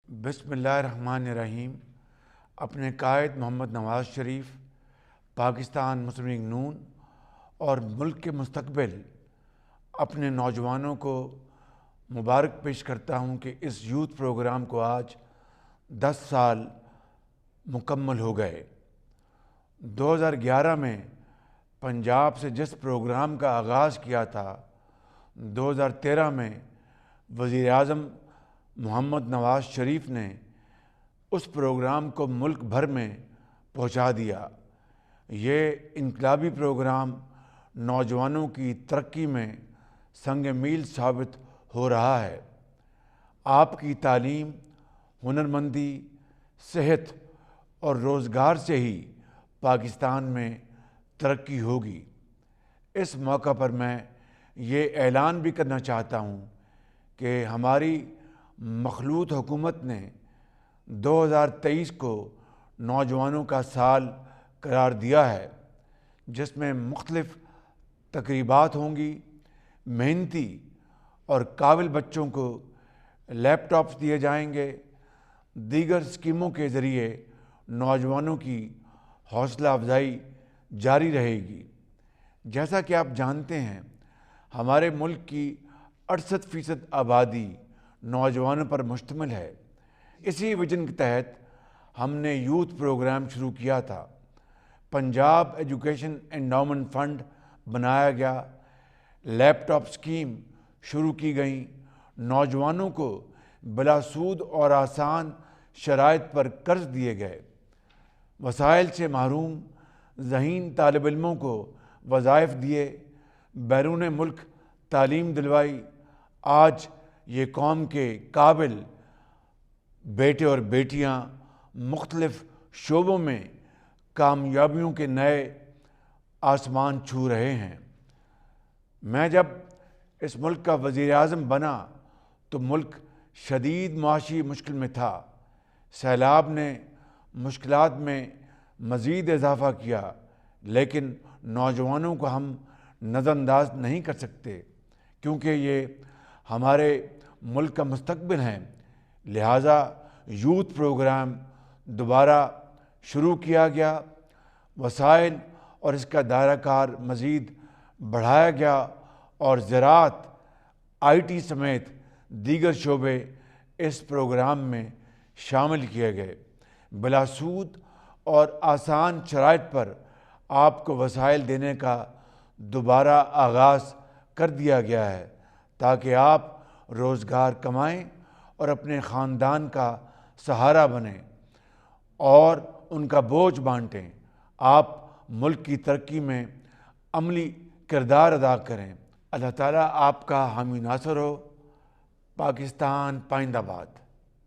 बिस्मिल्लाहिर्रहमानिर्रहीम। अपने कायद मोहम्मद नवाज़ शरीफ, पाकिस्तान मुस्लिम लीग नून और मुल्क के मुस्तकबिल अपने नौजवानों को मुबारक पेश करता हूँ कि इस यूथ प्रोग्राम को आज 10 साल मुकम्मल हो गए। 2011 में पंजाब से जिस प्रोग्राम का आगाज़ किया था, 2013 में वज़ीर आज़म मोहम्मद नवाज़ शरीफ ने उस प्रोग्राम को मुल्क भर में पहुंचा दिया। ये इनकलाबी प्रोग्राम नौजवानों की तरक्की में संग मील साबित हो रहा है। आपकी तालीम, हुनरमंदी, सेहत और रोज़गार से ही पाकिस्तान में तरक्की होगी। इस मौका पर मैं ये ऐलान भी करना चाहता हूँ कि हमारी मखलूत हुकूमत ने 2023 को नौजवानों का साल करार दिया है, जिसमें मुख्तलिफ तकरीबात होंगी। मेहनती और काबिल बच्चों को लैपटॉप्स दिए जाएंगे। दीगर स्कीमों के ज़रिए नौजवानों की हौसला अफजाई जारी रहेगी। जैसा कि आप जानते हैं, हमारे मुल्क की 68% आबादी नौजवानों पर मुश्तमिल है। इसी विजन के तहत हमने यूथ प्रोग्राम शुरू किया था। पंजाब एजुकेशन एंडाउमेंट फ़ंड बनाया गया, लैपटॉप स्कीम शुरू की गई, नौजवानों को बिला सूद और आसान शराइत पर कर्ज दिए गए, वसाइल से महरूम ज़हीन तालिब इल्मों को वज़ाइफ दिए, बैरून मुल्क तालीम दिलवाई। आज ये कौम के काबिल बेटे और बेटियां मुख्तलिफ शोबों में कामयाबियों के नए आसमान छू रहे हैं। मैं जब इस मुल्क का वज़ीर आज़म बना तो मुल्क शदीद माशी मुश्किल में था। सैलाब ने मुश्किलात में मज़ीद इजाफ़ा किया, लेकिन नौजवानों को हम नज़रअंदाज नहीं कर सकते, क्योंकि ये हमारे मुल्क का मुस्तकबिल हैं। लिहाजा यूथ प्रोग्राम दोबारा शुरू किया गया, वसाइल और इसका दायरा कार मज़ीद बढ़ाया गया और ज़राअत, IT समेत दीगर शोबे इस प्रोग्राम में शामिल किए गए। बिला सूद और आसान शराइत पर आपको वसाइल देने का दोबारा आगाज़ कर दिया गया है, ताकि आप रोज़गार कमाएं और अपने ख़ानदान का सहारा बनें और उनका बोझ बांटें। आप मुल्क की तरक्की में अमली किरदार अदा करें। अल्लाह ताला आपका हामी नासर हो। पाकिस्तान पाइंदाबाद।